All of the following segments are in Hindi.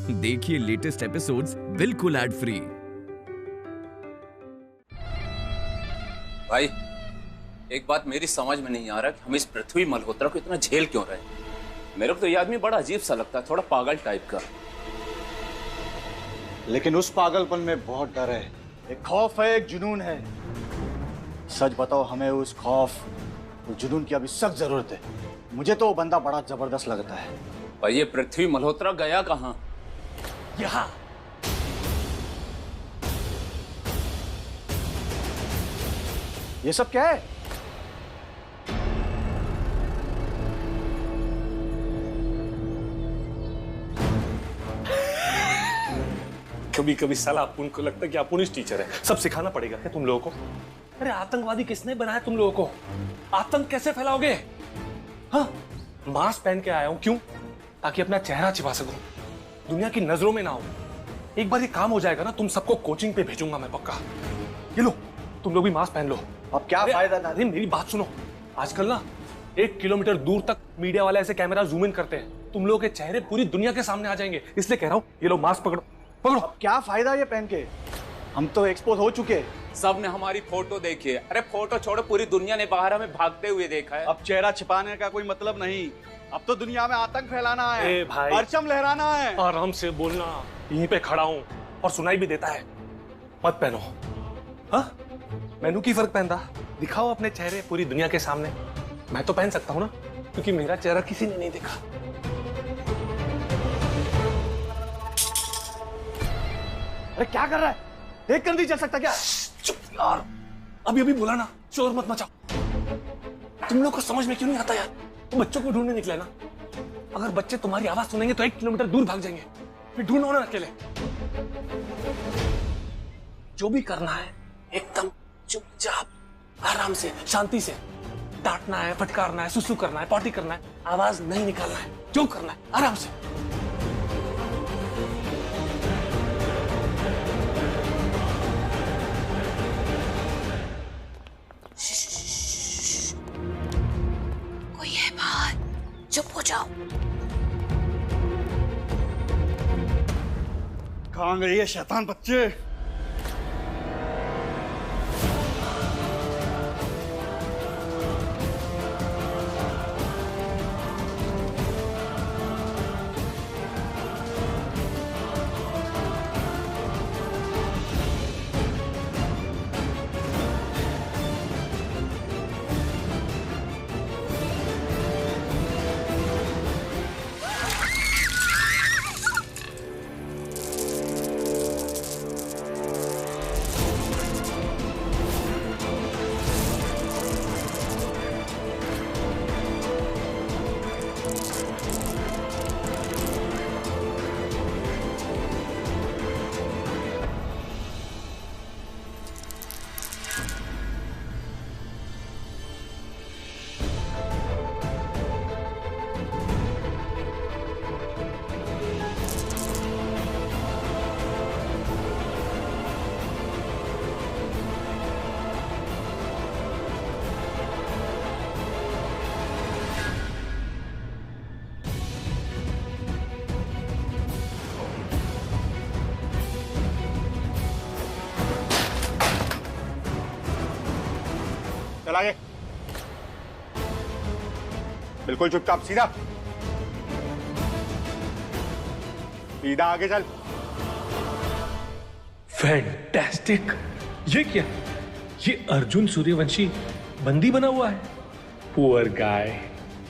देखिए लेटेस्ट एपिसोड्स बिल्कुल एड फ्री। भाई एक बात मेरी समझ में नहीं आ रहा कि हम इस पृथ्वी मल्होत्रा को इतना झेल क्यों रहे हैं। मेरे को तो ये आदमी बड़ा अजीब सा लगता है, थोड़ा पागल टाइप का। लेकिन उस पागलपन में बहुत डर है, एक खौफ है, एक जुनून है। सच बताओ, हमें उस खौफ और जुनून की अभी सख्त जरूरत है। मुझे तो वो बंदा बड़ा जबरदस्त लगता है। भाई ये पृथ्वी मल्होत्रा गया कहाँ? यहाँ। ये सब क्या है? कभी कभी साला अपुन को लगता है कि अपुन इस टीचर है, सब सिखाना पड़ेगा क्या तुम लोगों को? अरे आतंकवादी किसने बनाया तुम लोगों को? आतंक कैसे फैलाओगे? हाँ, मास्क पहन के आया हूं, क्यों? ताकि अपना चेहरा छिपा सकूं, दुनिया की नजरों में ना हो। एक बार ये काम हो जाएगा ना, तुम सबको कोचिंग पे भेजूंगा मैं पक्का। ये लो, तुम लोग भी मास्क पहन लो। अब क्या फायदा? अरे मेरी बात सुनो, आजकल ना 1 किलोमीटर दूर तक मीडिया वाले ऐसे कैमरा जूम इन करते हैं, तुम लोगों के चेहरे पूरी दुनिया के सामने आ जाएंगे, इसलिए कह रहा हूं ये लो मास्क पकड़ो पकड़ो। अब क्या फायदा ये पहन के? हम तो एक्सपोज हो चुके हैं। सब ने हमारी फोटो देखी है। अरे फोटो छोड़ो, पूरी दुनिया ने बाहर हमें भागते हुए देखा है। अब चेहरा छिपाने का कोई मतलब नहीं, अब तो दुनिया में आतंक फैलाना है, ए भाई, परचम लहराना है। आराम से बोलना, यहीं पे खड़ा हूं और सुनाई भी देता है। मत पहनो। हाँ, मैनू की फर्क पहनता, दिखाओ अपने चेहरे पूरी दुनिया के सामने। मैं तो पहन सकता हूं ना, क्योंकि मेरा चेहरा किसी ने नहीं देखा। अरे क्या कर रहा है? देख कर नहीं चल सकता क्या? चुप यार, अभी अभी बोला ना, शोर मत मचाओ। तुम लोग को समझ में क्यों नहीं आता यार? तुम बच्चों को ढूंढने निकले ना, अगर बच्चे तुम्हारी आवाज सुनेंगे तो 1 किलोमीटर दूर भाग जाएंगे, फिर ढूंढो ना अकेले। जो भी करना है एकदम चुपचाप, आराम से, शांति से। डांटना है, फटकारना है, सुसु करना है, पॉटी करना है, आवाज नहीं निकालना है। जो करना है आराम से। कोई है बाहर, चुप हो जाओ। कहाँ गई है शैतान बच्चे? चल आगे, बिल्कुल चुपचाप, सीधा सीधा आगे चल। फैंटास्टिक। ये क्या? ये अर्जुन सूर्यवंशी बंदी बना हुआ है। पुअर गाय,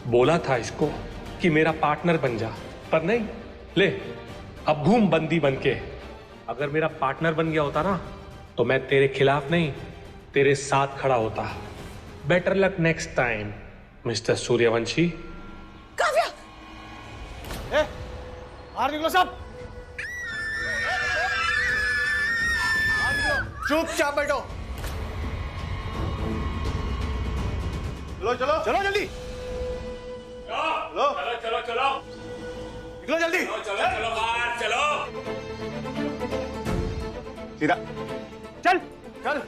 बोला था इसको कि मेरा पार्टनर बन जा, पर नहीं। ले, अब घूम बंदी बन के। अगर मेरा पार्टनर बन गया होता ना, तो मैं तेरे खिलाफ नहीं, तेरे साथ खड़ा होता। Better luck next time mister Suryavanshi. Kavya, बाहर निकलो सब, चुपचाप बैठो। चलो चलो चलो जल्दी, चलो चलो चलो चलो, निकलो जल्दी, चलो चलो बाहर चलो। सीधा चल चल।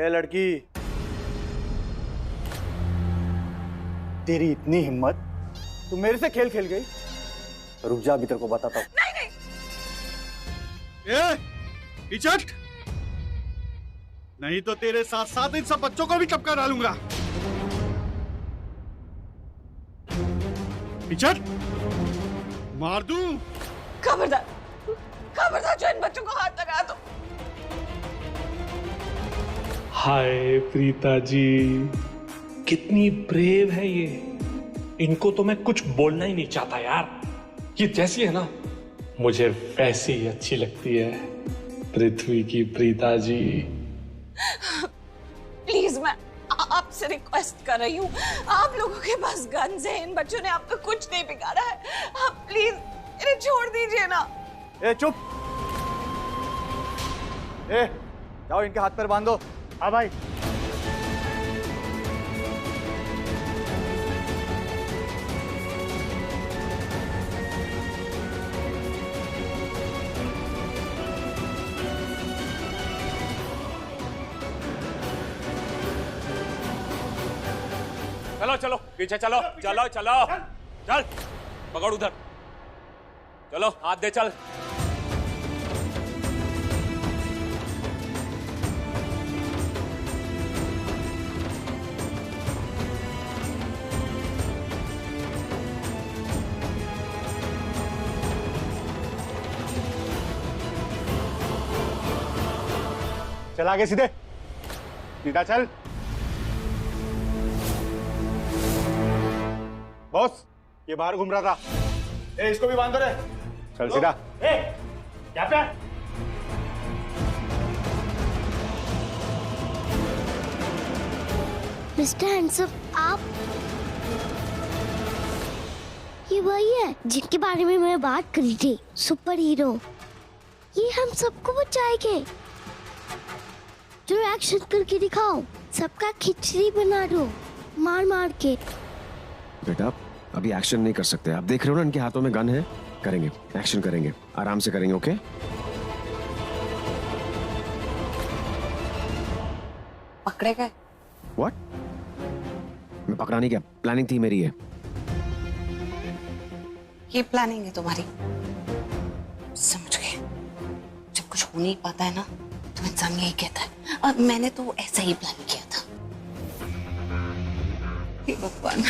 ए लड़की, तेरी इतनी हिम्मत, तू मेरे से खेल खेल गई? रुक जा, अभी तेरे को बताता हूं। नहीं नहीं। इचट, नहीं तो तेरे साथ साथ इन सब बच्चों को भी टपका डालूंगा। इचट, मार दूं? खबरदार, खबरदार जो इन बच्चों को हाथ लगा दो। हाय प्रीता जी, कितनी ब्रेव है ये। इनको तो मैं कुछ बोलना ही नहीं चाहता यार। ये जैसी है ना, मुझे वैसी ही अच्छी लगती है, पृथ्वी की प्रीता जी। प्लीज, मैं आपसे रिक्वेस्ट कर रही हूँ, आप लोगों के पास गन्स हैं, इन बच्चों ने आपका कुछ नहीं बिगाड़ा है, आप प्लीज इन्हें छोड़ दीजिए ना। ए चुप, ए जाओ इनके हाथ पैर बांधो। हाँ भाई। चलो चलो पीछे चलो, चलो चलो चल, पकड़ उधर, चलो हाथ दे चल। चल आगे सीधे, सीधा चल। बॉस, ये बाहर घूम रहा था। ए, इसको भी बांधो रे। चल सीधा। ए, क्या पे? मिस्टर हैंडसम, आप? ये वही है जिनके बारे में मैं बात करी थी, सुपर हीरो। ये हम सबको बचाएंगे। जो एक्शन करके दिखाओ, सबका खिचड़ी बना दो, मार मार के। बेटा अभी एक्शन नहीं कर सकते, आप देख रहे हो ना इनके हाथों में गन है। करेंगे, एक्शन करेंगे, आराम से करेंगे, ओके? पकड़े गए? व्हाट? मैं पकड़ा नहीं, क्या प्लानिंग थी मेरी है। ये प्लानिंग है तुम्हारी? समझ गए। जब कुछ हो नहीं पाता है ना, तो इंसान यही कहता है, और मैंने तो ऐसा ही प्लान किया था। हे भगवान,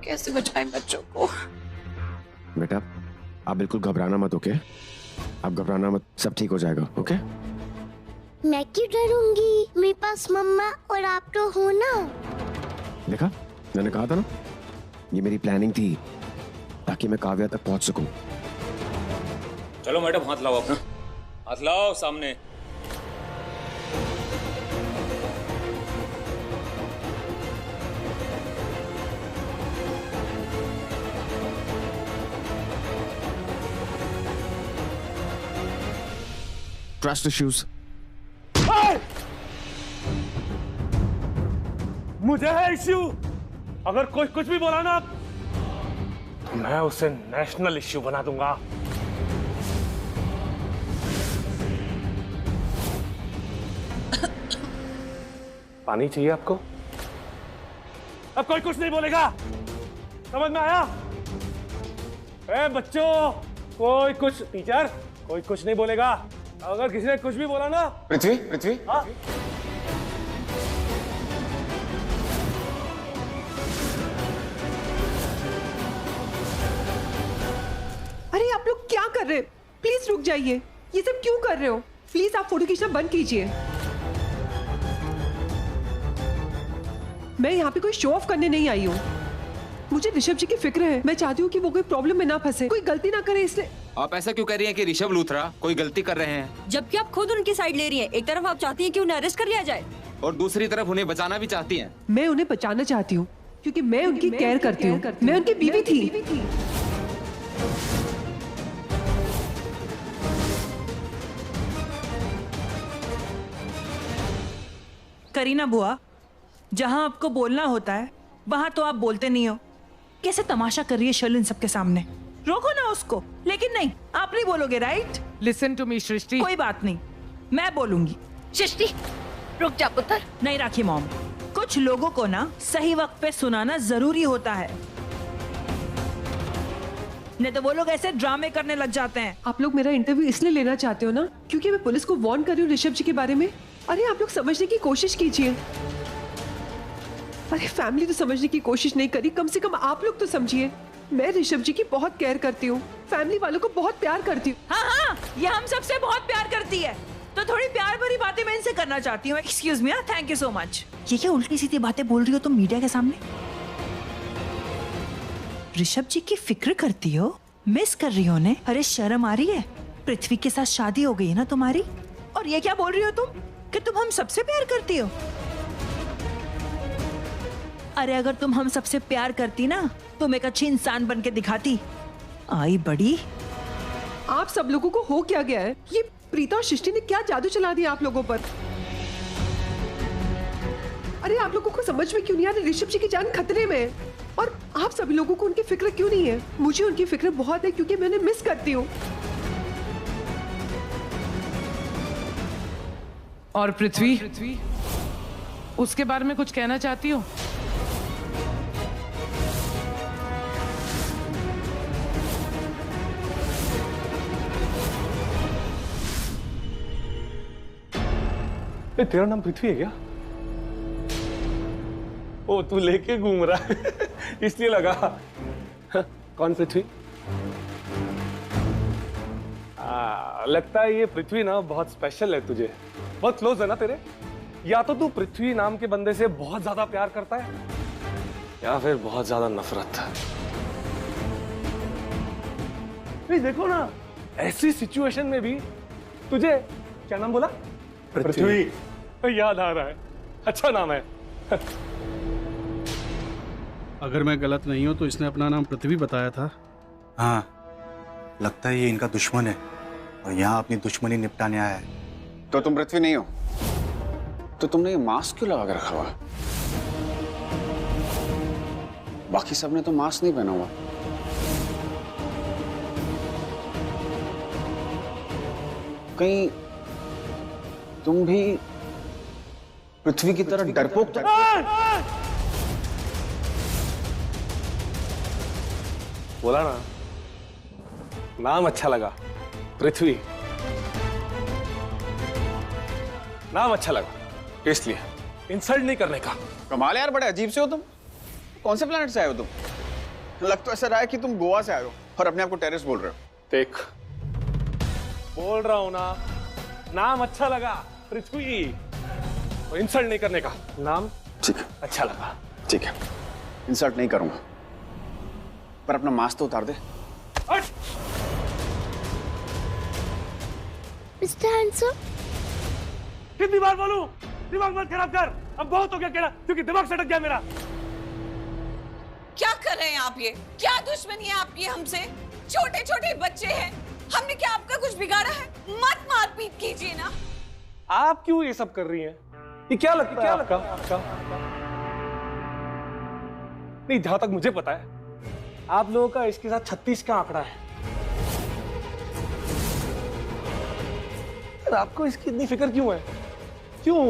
कैसे बचाएं बच्चों को? बेटा आप बिल्कुल घबराना मत, ओके? आप घबराना मत, सब ठीक हो जाएगा, ओके? मैं क्यों डरूंगी? मेरे पास मम्मा और आप तो हो ना। देखा, मैंने कहा था ना, ये मेरी प्लानिंग थी ताकि मैं काव्या तक पहुंच सकूं। चलो मैडम हाथ लाओ अपना, हाथ लाओ सामने। Trust issues. मुझे है इश्यू। अगर कोई कुछ भी बोला ना, मैं उसे नेशनल इश्यू बना दूंगा। पानी चाहिए आपको? अब कोई कुछ नहीं बोलेगा, समझ में आया? ए बच्चों, कोई कुछ, टीचर कोई कुछ नहीं बोलेगा। अगर किसी ने कुछ भी बोला ना, पृथ्वी पृथ्वी, हाँ? अरे आप लोग क्या कर रहे हैं? प्लीज रुक जाइए। ये सब क्यों कर रहे हो? प्लीज आप फोटो खींचना बंद कीजिए। मैं यहाँ पे कोई शो ऑफ करने नहीं आई हूँ। मुझे ऋषभ जी की फिक्र है। मैं चाहती हूँ कि वो कोई प्रॉब्लम में ना फंसे, कोई गलती ना करे, इसलिए। आप ऐसा क्यों कह रही हैं कि ऋषभ लूथरा कोई गलती कर रहे हैं? जबकि आप खुद उनकी साइड ले रही हैं। एक तरफ आप चाहती हैं कि उन्हें अरेस्ट कर लिया जाए, और दूसरी तरफ उन्हें बचाना भी चाहती हैं। मैं उन्हें बचाना चाहती हूँ क्योंकि मैं उनकी केयर करती हूँ। मैं उनकी बीवी थी। करीना बुआ, जहां आपको बोलना होता है वहां तो आप बोलते नहीं हो। कैसे तमाशा कर रही है शर्लिन सबके सामने। रोको ना उसको। लेकिन नहीं, आप नहीं बोलोगे, राइट? लिसन टू मी सृष्टि। कोई बात नहीं, मैं बोलूंगी। सृष्टि, रुक जा पुत्र। नहीं राखी मॉम, कुछ लोगों को ना सही वक्त पे सुनाना जरूरी होता है, नहीं तो वो लोग ऐसे ड्रामे करने लग जाते हैं। आप लोग मेरा इंटरव्यू इसलिए लेना चाहते हो ना क्योंकि मैं पुलिस को वार्न कर रही हूँ ऋषभ जी के बारे में। अरे आप लोग समझने की कोशिश कीजिए। अरे फैमिली तो समझने की कोशिश नहीं करी, कम से कम आप लोग तो समझिए। मैं ऋषभ जी की बहुत केयर करती हूँ, फैमिली वालों को बहुत प्यार करती हूँ। हाँ हाँ, ये हम सबसे बहुत प्यार करती है, तो थोड़ी प्यार भरी बातें मैं इनसे करना चाहती हूँ। Excuse me, thank you so much. ये क्या उल्टी सीधी बातें बोल रही हो तुम मीडिया के सामने? ऋषभ जी की फिक्र करती हो, मिस कर रही हो उन्हें? अरे शर्म आ रही है? पृथ्वी के साथ शादी हो गई है ना तुम्हारी, और ये क्या बोल रही हो तुम कि तुम हम सबसे प्यार करती हो? अरे अगर तुम हम सबसे प्यार करती ना, तुम एक अच्छी इंसान बन के दिखाती। आई बड़ी। आप सब लोगों को हो क्या गया है? ये प्रीता और सृष्टि ने क्या जादू चला दिया आप लोगों पर? अरे आप लोगों को समझ में क्यों नहीं आ रहा ऋषभ जी की जान खतरे में है? और आप सभी लोगों को उनकी फिक्र क्यों नहीं है? मुझे उनकी फिक्र बहुत है क्योंकि मैं उन्हें मिस करती हूँ। और पृथ्वी, उसके बारे में कुछ कहना चाहती हो? तेरा नाम पृथ्वी है क्या? ओ तू लेके घूम रहा है इसलिए लगा। कौन पृथ्वी? लगता है ये पृथ्वी ना बहुत स्पेशल है तुझे, बहुत क्लोज है ना तेरे। या तो तू पृथ्वी नाम के बंदे से बहुत ज्यादा प्यार करता है या फिर बहुत ज्यादा नफरत। नहीं देखो ना, ऐसी सिचुएशन में भी तुझे क्या नाम बोला? पृथ्वी। याद आ रहा है, अच्छा नाम है। अगर मैं गलत नहीं हूं तो इसने अपना नाम पृथ्वी बताया था। हाँ, लगता है ये इनका दुश्मन है और यहाँ अपनी दुश्मनी निपटाने आया है। तो तुम पृथ्वी नहीं हो? तो तुमने ये मास्क क्यों लगा के रखा हुआ? बाकी सबने तो मास्क नहीं पहना हुआ। कहीं तुम भी पृथ्वी की तरह डरपोक तो? बोला ना, नाम अच्छा लगा, पृथ्वी। नाम अच्छा लगा इसलिए इंसल्ट नहीं करने का। कमाल यार, बड़े अजीब से हो तुम। कौन से प्लेनेट से आए हो तुम? लग तो ऐसा रहा है कि तुम गोवा से आए हो और अपने आप को टेररिस्ट बोल रहे हो। देख, बोल रहा हूं ना, नाम अच्छा लगा पृथ्वी, और इंसल्ट नहीं करने का। नाम ठीक है, अच्छा लगा। ठीक है, इंसल्ट नहीं करूंगा, पर अपना मास्क तो उतार दे। मिस्टर हैंडसम, कितनी बार बोलूं दिमाग मत खराब कर। अब बहुत हो गया केला, क्योंकि दिमाग सटक गया मेरा। क्या कर रहे हैं आप? ये क्या दुश्मनी है आपकी हमसे? छोटे छोटे बच्चे हैं, हमने क्या आपका कुछ बिगाड़ा है? मत मारपीट कीजिए ना। आप क्यों ये सब कर रही हैं? ये क्या लगता है आपका? नहीं, जहां तक मुझे पता है आप लोगों का इसके साथ 36 का आंकड़ा है। आपको इसकी इतनी फिक्र क्यों है? क्यों?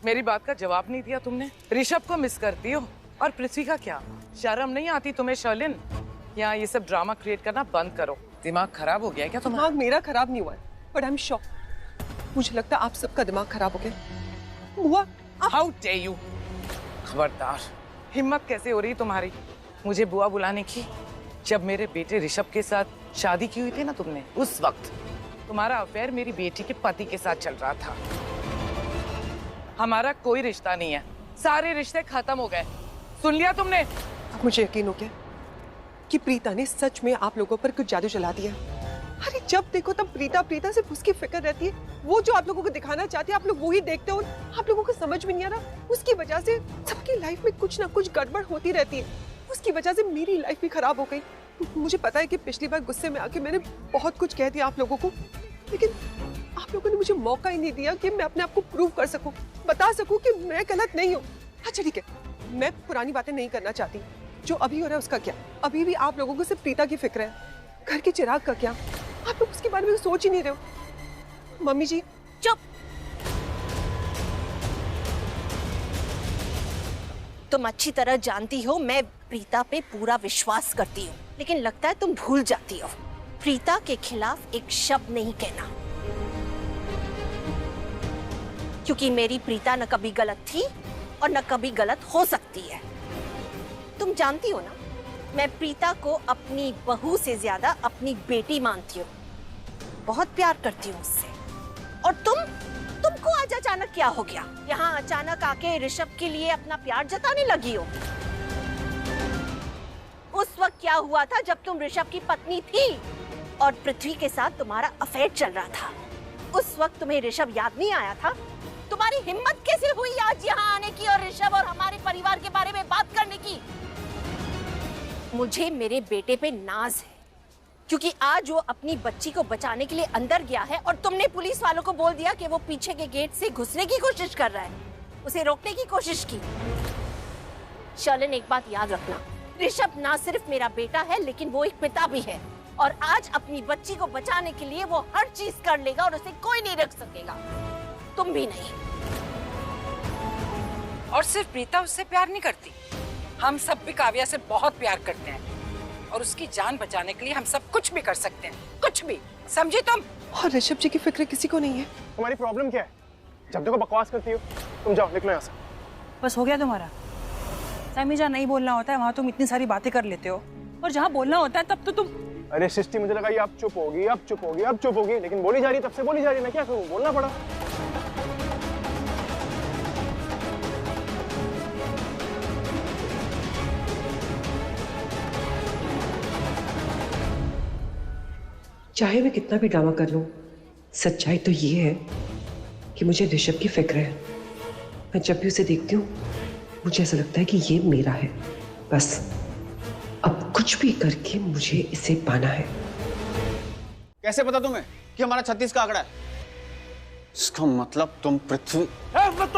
मेरी बात का जवाब नहीं दिया तुमने। ऋषभ को मिस करती हो, और पृथ्वी का क्या? शर्म नहीं आती तुम्हें शर्लिन? यहाँ ये सब ड्रामा क्रिएट करना बंद करो। दिमाग खराब हो गया है क्या तुम्हारा? दिमाग मेरा खराब नहीं हुआ है, बट आई एम शॉक। मुझे लगता है आप सबका दिमाग खराब हो गया। बुआ, हाउ डे यू! खबरदार, हिम्मत कैसे हो रही तुम्हारी मुझे बुआ बुलाने की? जब मेरे बेटे ऋषभ के साथ शादी की हुई थी ना तुमने, उस वक्त तुम्हारा अफेयर मेरी बेटी के पति के साथ चल रहा था। हमारा कोई रिश्ता नहीं है, सारे रिश्ते खत्म हो गए। सुन लिया तुमने? अब मुझे यकीन हो गया कि प्रीता ने सच में आप लोगों पर कुछ जादू चला दिया। अरे जब देखो तब प्रीता सिर्फ उसकी फिक्र रहती है। वो जो आप लोगों को दिखाना चाहती है आप लोग वो ही देखते हो। आप लोगों को समझ में नहीं आ रहा, उसकी वजह से सबकी लाइफ में कुछ ना कुछ गड़बड़ होती रहती है। उसकी वजह से मेरी लाइफ भी खराब हो गई। मुझे पता है कि पिछली बार गुस्से में आके मैंने बहुत कुछ कह दिया आप लोगों को, लेकिन आप लोगों ने मुझे मौका ही नहीं दिया कि मैं अपने आप को प्रूव कर सकूं, बता सकूं कि मैं गलत नहीं हूं। अच्छा ठीक है, मैं पुरानी बातें नहीं करना चाहती, जो अभी हो रहा है उसका क्या? अभी भी आप लोगों को सिर्फ प्रीता की फिक्र है। घर के चिराग का क्या? आप लोग उसके बारे में सोच ही नहीं रहे हो। मम्मी जी चुप। तुम अच्छी तरह जानती हो मैं प्रीता पे पूरा विश्वास करती हूँ, लेकिन लगता है तुम भूल जाती हो। प्रीता के खिलाफ एक शब्द नहीं कहना, क्योंकि मेरी प्रीता न कभी गलत थी और न कभी गलत हो सकती है। तुम जानती हो ना, मैं प्रीता को अपनी बहू से ज्यादा अपनी बेटी मानती हूँ, बहुत प्यार करती हूँ उससे। और तुमको आज अचानक क्या हो गया? यहाँ अचानक आके ऋषभ के लिए अपना प्यार जताने लगी हो। उस वक्त क्या हुआ था जब तुम ऋषभ की पत्नी थी और पृथ्वी के साथ तुम्हारा अफेयर चल रहा था? उस वक्त तुम्हें ऋषभ याद नहीं आया था? तुम्हारी हिम्मत कैसे हुई आज यहाँ आने की और ऋषभ और हमारे परिवार के बारे में बात करने की? मुझे मेरे बेटे पे नाज है, क्योंकि आज वो अपनी बच्ची को बचाने के लिए अंदर गया है और तुमने पुलिस वालों को बोल दिया कि वो पीछे के गेट से घुसने की कोशिश कर रहा है, उसे रोकने की कोशिश की। शर्लिन, एक बात याद रखना, ऋषभ ना सिर्फ मेरा बेटा है लेकिन वो एक पिता भी है, और आज अपनी बच्ची को बचाने के लिए वो हर चीज कर लेगा और उसे कोई नहीं रख सकेगा, तुम भी नहीं। और सिर्फ प्रीता उससे प्यार नहीं करती, हम सब भी काव्या से बहुत प्यार करते हैं और उसकी जान बचाने के लिए हम सब कुछ भी कर सकते हैं, कुछ भी, समझी तुम? और ऋषभ जी की फिक्र किसी को नहीं है। तुम्हारी प्रॉब्लम क्या है? जब देखो बकवास करती हो। तुम जाओ, निकलो यहाँ से। बस हो गया तुम्हारा? सामी, जहाँ नहीं बोलना होता है वहाँ तुम इतनी सारी बातें कर लेते हो, और जहाँ बोलना होता है तब तो तुम। अरे सृष्टि, मुझे लगा ये अब चुप होगी, अब चुप होगी, अब चुप होगी, लेकिन बोली जा रही, तब से बोली जा रही, मैं क्या करूँ, बोलना पड़ा। चाहे मैं कितना भी ड्रामा कर लूं, सच्चाई तो ये है कि मुझे ऋषभ की फिक्र है। मैं जब भी उसे देखती हूँ मुझे ऐसा लगता है कि ये मेरा है, बस अब कुछ भी करके मुझे इसे पाना है। कैसे पता तुम्हें कि हमारा 36 का आंकड़ा है? इसका मतलब तुम पृथ्वी। मत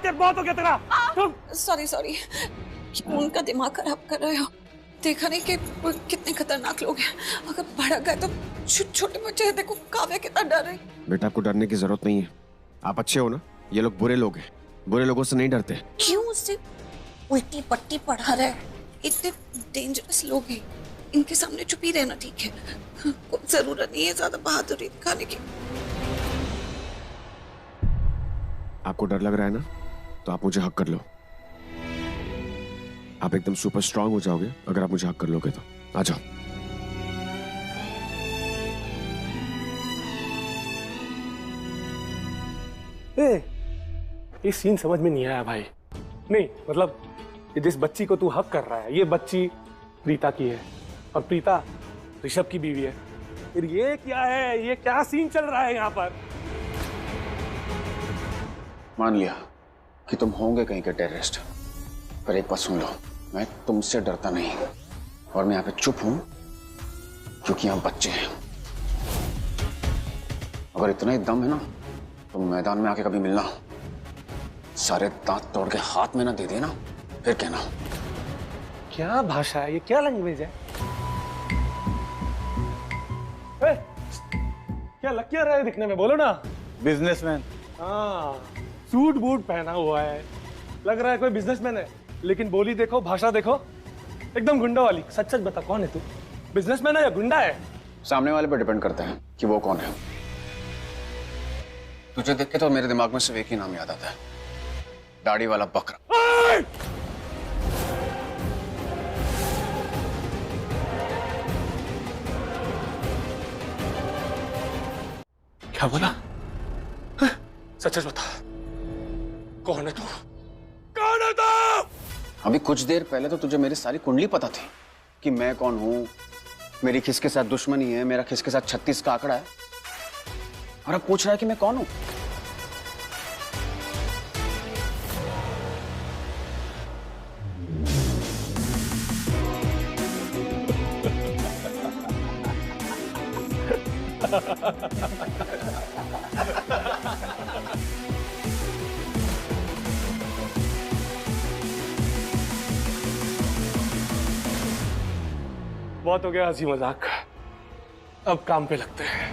बहुत हो गया तेरा। सॉरी, उनका दिमाग खराब कर रहे हो। देखा नहीं कि कितने खतरनाक लोग हैं, अगर भड़क गए तो छोटे बच्चे हैं, देखो काव्या कितना डर रही। बेटा, आपको डरने की जरूरत नहीं है, आप अच्छे हो ना। ये लोग बुरे लोग हैं, बुरे लोगों से नहीं डरते। क्यों उससे उल्टी पट्टी पढ़ा रहे? इतने डेंजरस लोग हैं, इनके सामने चुप ही रहना ठीक है। कोई जरूरत नहीं है ज्यादा बहादुरी दिखाने की। आपको डर लग रहा है ना, तो आप मुझे हक कर लो। आप एकदम सुपर स्ट्रांग हो जाओगे अगर आप मुझे हक कर लोगे तो। आ जाओ। ये सीन समझ में नहीं आया भाई। नहीं मतलब जिस बच्ची को तू हक कर रहा है, ये बच्ची प्रीता की है और प्रीता ऋषभ की बीवी है। फिर ये क्या है, ये क्या सीन चल रहा है यहाँ पर? मान लिया कि तुम होंगे कहीं के टेररिस्ट, पर एक बात सुन लो, मैं तुमसे डरता नहीं और मैं यहाँ पे चुप हूं क्योंकि यहाँ बच्चे हैं। अगर इतना ही दम है ना तो मैदान में आके कभी मिलना, सारे दांत तोड़ के हाथ में ना दे देना, फिर कहना। क्या भाषा है ये, क्या लैंग्वेज है? क्या लग क्या रहा है दिखने में, बोलो ना। बिजनेसमैन। हाँ, सूट बूट पहना हुआ है, लग रहा है कोई बिजनेसमैन है, लेकिन बोली देखो, भाषा देखो, एकदम गुंडा वाली। सच सच बता, कौन है तू? बिजनेसमैन है या गुंडा है? सामने वाले पे डिपेंड करता है कि वो कौन है। तुझे देख के तो मेरे दिमाग में सिर्फ एक ही नाम याद आता है, दाढ़ी वाला बकरा। क्या बोला? सच सच बता, कौन है तू? कौन है तू? अभी कुछ देर पहले तो तुझे मेरी सारी कुंडली पता थी कि मैं कौन हूं, मेरी किसके साथ दुश्मनी है, मेरा किसके साथ 36 का आंकड़ा है, और अब पूछ रहा है कि मैं कौन हूं। बहुत हो गया हंसी मजाक, अब काम पे लगते हैं।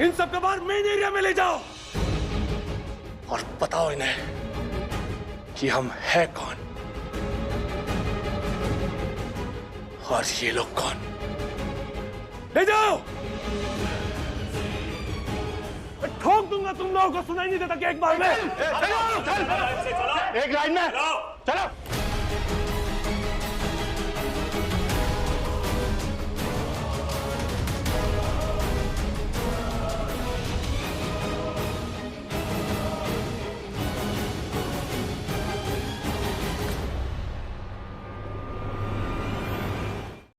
इन सब के बाहर मेन एरिया में ले जाओ और बताओ इन्हें कि हम है कौन और ये लोग कौन। ले जाओ, मैं ठोक दूंगा तुम लोगों को, सुनाई नहीं देता कि एक बार में। एक लाइन में चलो।